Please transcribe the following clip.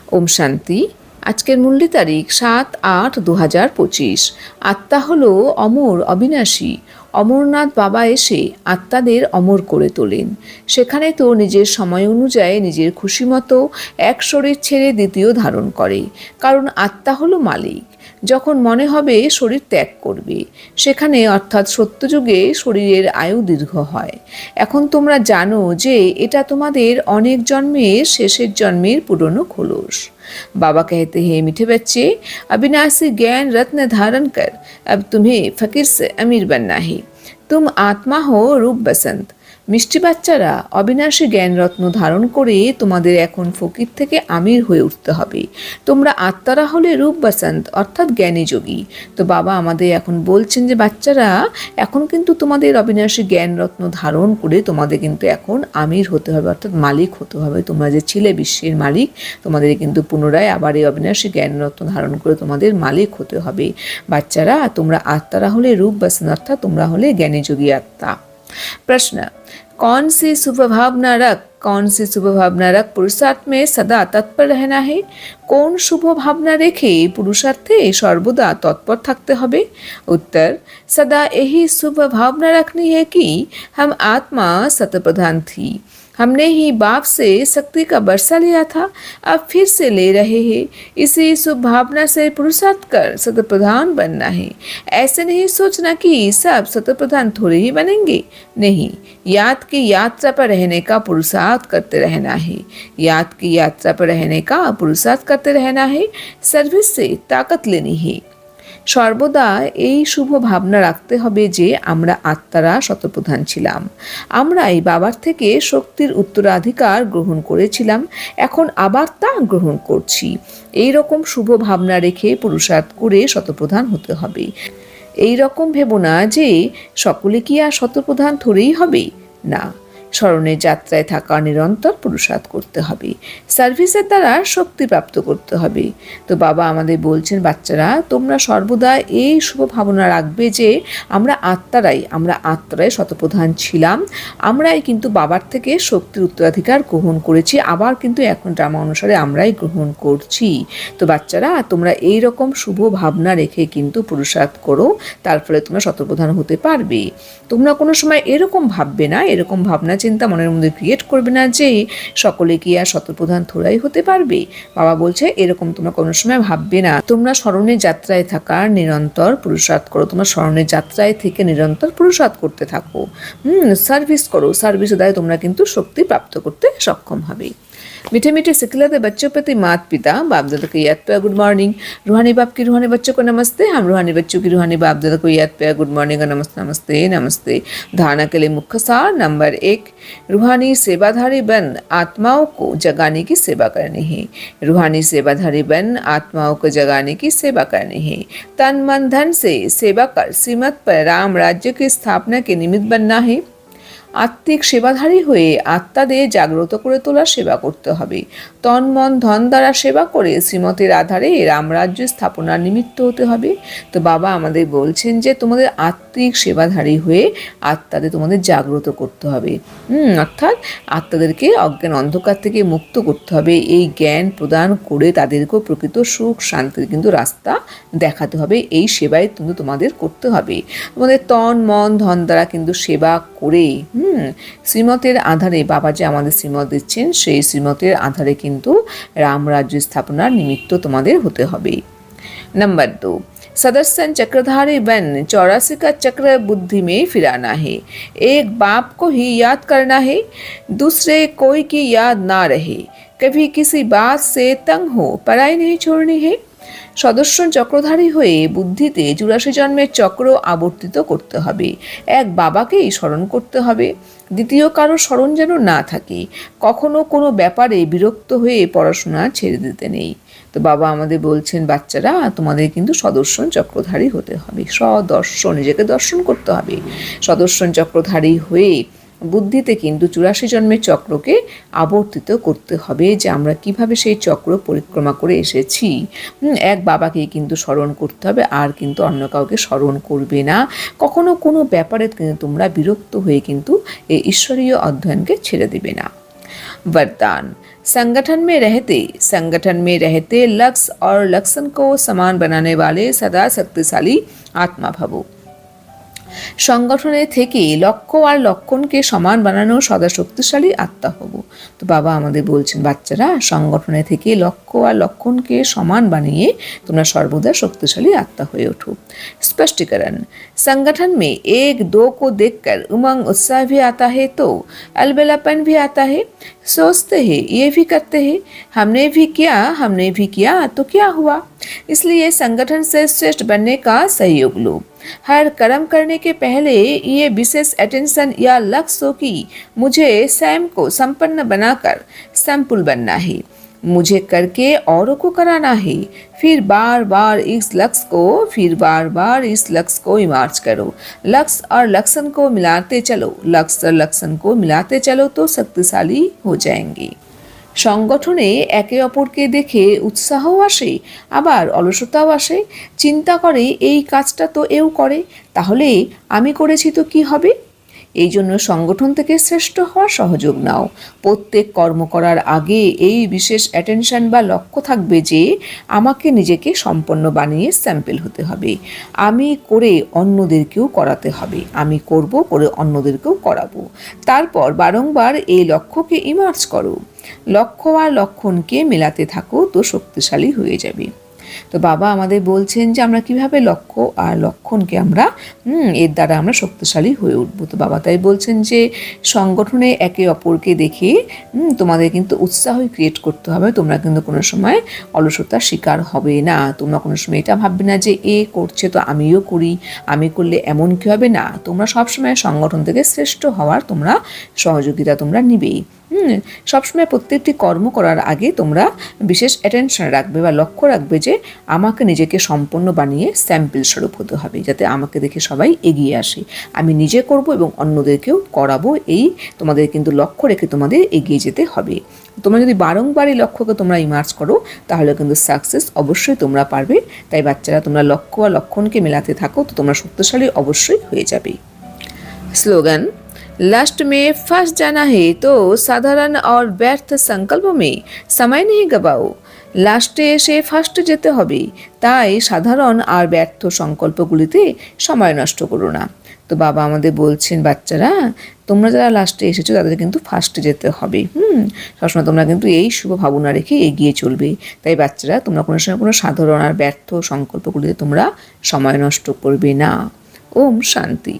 ওম শান্তি। আজকের মূল্য তারিখ 7/8/2025। আত্মা হলো অমর, অবিনাশী। অমরনাথ বাবা এসে আত্মাদের অমর করে তোলেন। সেখানে তো নিজের সময় অনুযায়ী নিজের খুশি মতো এক শরীর ছেড়ে দ্বিতীয় ধারণ করে, কারণ আত্মা হলো মালিক। যখন মনে হবে শরীর ত্যাগ করবে, সেখানে অর্থাৎ সত্যযুগে শরীরের আয়ু দীর্ঘ হয়। এখন তোমরা জানো যে এটা তোমাদের অনেক জন্মের শেষের জন্মের পুরনো খোলস। बाबा कहते हैं, मीठे बच्चे, अविनाशी ज्ञान रत्न धारण कर अब तुम्हें फकीर से अमीर बनना है। तुम आत्मा हो रूप बसंत। মিষ্টি বাচ্চারা, অবিনাশী জ্ঞানরত্ন ধারণ করে তোমাদের এখন ফকির থেকে আমির হয়ে উঠতে হবে। তোমরা আত্মারা হলে রূপ বসন্ত অর্থাৎ জ্ঞানী যোগী। তো বাবা আমাদের এখন বলছেন যে বাচ্চারা, এখন কিন্তু তোমাদের অবিনাশী জ্ঞানরত্ন ধারণ করে তোমাদের কিন্তু এখন আমির হতে হবে, অর্থাৎ মালিক হতে হবে। তোমরা যে ছিলে বিশ্বের মালিক, তোমাদের কিন্তু পুনরায় আবার এই অবিনাশী জ্ঞানরত্ন ধারণ করে তোমাদের মালিক হতে হবে। বাচ্চারা, তোমরা আত্মারা হলে রূপ বসন্ত অর্থাৎ তোমরা হলে জ্ঞানী যোগী আত্মা। प्रश्न, कौन सी शुभ भावना रख पुरुषार्थ में सदा तत्पर रहना है? कौन शुभ भावना रेखे पुरुषार्थे सर्वदा तत्पर थकते हबे? उत्तर, सदा यही शुभ भावना रखनी है कि हम आत्मा सतप्रधान थी। हमने ही बाप से शक्ति का बरसा लिया था, अब फिर से ले रहे हैं। इसी शुभ भावना से पुरुषार्थ कर सतप्रधान बनना है। ऐसे नहीं सोचना कि सब सतप्रधान थोड़े ही बनेंगे। नहीं, याद की यात्रा पर रहने का पुरुषार्थ करते रहना है। याद की यात्रा पर रहने का पुरुषार्थ करते रहना है। सर्विस से ताकत लेनी है। সর্বদা এই শুভ ভাবনা রাখতে হবে যে আমরা আত্মারা শতপ্রধান ছিলাম। আমরা এই বাবার থেকে শক্তির উত্তরাধিকার গ্রহণ করেছিলাম, এখন আবার তা গ্রহণ করছি। এই রকম শুভ ভাবনা রেখে পুরুষার্থ করে শতপ্রধান হতে হবে। এই রকম ভেবো না যে সকলে কি আর শতপ্রধান থরেই হবে। না, স্মরণের যাত্রায় থাকা নিরন্তর পুরুষার্থ করতে হবে। সার্ভিসের দ্বারা শক্তি প্রাপ্ত করতে হবে। তো বাবা আমাদের বলছেন, বাচ্চারা তোমরা সর্বদা এই শুভ ভাবনা রাখবে যে আমরা আত্মারাই শতপ্রধান ছিলাম। আমরাই কিন্তু বাবার থেকে শক্তির উত্তরাধিকার গ্রহণ করেছি, আবার কিন্তু এখন ড্রামা অনুসারে আমরাই গ্রহণ করছি। তো বাচ্চারা, তোমরা এই রকম শুভ ভাবনা রেখে কিন্তু পুরুষার্থ করো, তার ফলে তোমরা শতপ্রধান হতে পারবে। তোমরা কোনো সময় এরকম ভাববে না, এরকম ভাবনা চিন্তা মনের মধ্যে ক্রিয়েট করবে না যে সকলে কি আর শতপ্রধান থোড়াই হতে পারবে। বাবা বলছে এরকম তোমরা কোনো সময় ভাববে না। তোমরা স্মরণের যাত্রায় থাকার নিরন্তর পুরুষার্থ করো। তোমরা স্মরণের যাত্রায় থেকে নিরন্তর পুরুষার্থ করতে থাকো। সার্ভিস করো। সার্ভিসের দ্বারা তোমরা কিন্তু শক্তি প্রাপ্ত করতে সক্ষম হবে। मीठे मीठे सिखलाते बच्चों प्रति माता पिता बाप दादा को याद पे गुड मॉर्निंग। रूहानी बाप की रूहानी बच्चों को नमस्ते। हम रूहानी बच्चों की रूहानी बाप दादा को याद पे गुड मॉर्निंग और नमस्ते नमस्ते नमस्ते। धारणा के लिए मुख्य सार नंबर 1, रूहानी सेवाधारी बन आत्माओं को जगाने की सेवा करनी है। रूहानी सेवाधारी बन आत्माओं को जगाने की सेवा करनी है। तन मन धन से सेवा कर श्रीमत पर राम राज्य की स्थापना के निमित्त बनना है। আত্মিক সেবাধারী হয়ে আত্মাদের জাগ্রত করে তোলার সেবা করতে হবে। তন মন ধন দ্বারা সেবা করে শ্রীমতের আধারে রামরাজ্য স্থাপনার নিমিত্ত হতে হবে। তো বাবা আমাদের বলছেন যে তোমাদের আত্মিক সেবাধারী হয়ে আত্মাদের তোমাদের জাগ্রত করতে হবে। অর্থাৎ আত্মাদেরকে অজ্ঞান অন্ধকার থেকে মুক্ত করতে হবে। এই জ্ঞান প্রদান করে তাদেরকেও প্রকৃত সুখ শান্তির কিন্তু রাস্তা দেখাতে হবে। এই সেবাই কিন্তু তোমাদের করতে হবে। তোমাদের তন মন ধন দ্বারা কিন্তু সেবা করে শ্রীমতের আধারে বাবা যে আমাদের শ্রীমত দিচ্ছেন, সেই শ্রীমতের আধারে কিন্তু রামরাজ্য স্থাপনার নিমিত্ত তোমাদের হতে হবে। नंबर 2, सदस्य चक्रधारी बन 84 का चक्र बुद्धि में फिराना है। एक बाप को ही याद करना है, दूसरे कोई की याद ना रहे। कभी किसी बात से तंग हो पढ़ाई नहीं छोड़नी है। সদস্য চক্রধারী হয়ে বুদ্ধিতে 84 জন্মের চক্র আবর্তিত করতে হবে। এক বাবাকেই স্মরণ করতে হবে, দ্বিতীয় কারো স্মরণ যেন না থাকে। কখনো কোনো ব্যাপারে বিরক্ত হয়ে পড়াশোনা ছেড়ে দিতে নেই। তো বাবা আমাদের বলছেন, বাচ্চারা তোমাদের কিন্তু সদর্শন চক্রধারী হতে হবে। সদর্শন, নিজেকে দর্শন করতে হবে। সদর্শন চক্রধারী হয়ে বুদ্ধিতে কিন্তু 84 জন্মের চক্রকে আবর্তিত করতে হবে, যে আমরা কিভাবে সেই চক্র পরিক্রমা করে এসেছি। এক বাবাকেই কিন্তু স্মরণ করতে হবে, আর কিন্তু অন্য কাউকে স্মরণ করবে না। কখনো কোনো ব্যাপারে কিন্তু তোমরা বিরক্ত হয়ে কিন্তু এই ঈশ্বরীয় অধ্যয়নকে ছেড়ে দিবে না। वरदान, संगठन में रहते लक्ष्य और लक्षण को समान बनाने वाले सदा शक्तिशाली आत्मा भवो। সংগঠনে থেকে লক্ষ্য আর লক্ষণকে সমান বানানো সদা শক্তিশালী আত্মা হব। তো বাবা আমাদের বলছেন, বাচ্চারা সংগঠনে থেকে লক্ষ্য আর লক্ষণকে সমান বানিয়ে তোমরা সর্বদা শক্তিশালী আত্মা হয়ে ওঠো। स्पष्टीकरण, संगठन में एक दो को देखकर उमंग उत्साह भी आता है तो अलबेलापन भी आता है। सोचते हैं ये भी करते हैं, हमने भी किया तो क्या हुआ। इसलिए संगठन से श्रेष्ठ बनने का सहयोग लो। हर कर्म करने के पहले ये विशेष अटेंशन या लक्ष्य हो कि मुझे स्वयं को संपन्न बनाकर संपूर्ण बनना है, मुझे करके औरों को कराना है। फिर बार बार इस लक्ष्य को इमार्ज करो। लक्ष्य और लक्षण को मिलाते चलो तो शक्तिशाली हो जाएंगे। সংগঠনে একে অপরকে দেখে উৎসাহও আসে, আবার অলসতাও আসে। চিন্তা করে এই কাজটা তো এও করে, তাহলে আমি করেছি তো কি হবে। এই জন্য সংগঠন থেকে শ্রেষ্ঠ হওয়ার সহযোগ নাও। প্রত্যেক কর্ম করার আগে এই বিশেষ অ্যাটেনশন বা লক্ষ্য থাকবে যে আমাকে নিজেকে সম্পন্ন বানিয়ে স্যাম্পল হতে হবে, আমি করে অন্যদেরকেও করাতে হবে, আমি করব করে অন্যদেরকেও করাবো। তারপর বারংবার এই লক্ষ্যকে ইমার্জ করো, লক্ষ্য আর লক্ষণকে মেলাতে থাকো তো শক্তিশালী হয়ে যাবে। তো বাবা আমাদের বলছেন যে আমরা কিভাবে লক্ষ্য আর লক্ষণকে আমরা এর দ্বারা আমরা শক্তিশালী হয়ে উঠবো। তো বাবা তাই বলছেন যে সংগঠনে একে অপরকে দেখে তোমাদের কিন্তু উৎসাহই ক্রিয়েট করতে হবে। তোমরা কিন্তু কোনো সময় অলসতার শিকার হবে না। তোমরা কোনো সময় এটা ভাববে না যে এ করছে তো আমিও করি, আমি করলে এমন কি হবে না। তোমরা সবসময় সংগঠন থেকে শ্রেষ্ঠ হওয়ার তোমরা সহযোগিতা তোমরা নিবেই। সবসময় প্রত্যেকটি কর্ম করার আগে তোমরা বিশেষ অ্যাটেনশন রাখবে বা লক্ষ্য রাখবে যে আমাকে নিজেকে সম্পন্ন বানিয়ে স্যাম্পল স্বরূপ হতে হবে, যাতে আমাকে দেখে সবাই এগিয়ে আসে। আমি নিজে করব এবং অন্যদেরকেও করাবো, এই তোমাদের কিন্তু লক্ষ্য রেখে তোমাদের এগিয়ে যেতে হবে। তোমরা যদি বারংবার এই লক্ষ্যকে তোমরা ইমার্জ করো তাহলে কিন্তু সাকসেস অবশ্যই তোমরা পারবে। তাই বাচ্চারা তোমরা লক্ষ্য আর লক্ষণকে মেলাতে থাকো তো তোমরা শক্তিশালী অবশ্যই হয়ে যাবে। স্লোগান, लास्ट में फंस जाना है तो साधारण और व्यर्थ संकल्प में समय नहीं गवाओ। লাস্টে এসে ফার্স্টে যেতে হবে, তাই সাধারণ আর ব্যর্থ সংকল্পগুলিতে সময় নষ্ট করো না। তো বাবা আমাদের বলছেন, বাচ্চারা তোমরা যারা লাস্টে এসেছো তাদের কিন্তু ফার্স্টে যেতে হবে। সবসময় তোমরা কিন্তু এই শুভ ভাবনা রেখে এগিয়ে চলবে। তাই বাচ্চারা তোমরা কোনো সময় কোনো সাধারণ আর ব্যর্থ সংকল্পগুলিতে তোমরা সময় নষ্ট করবে না। ওম শান্তি।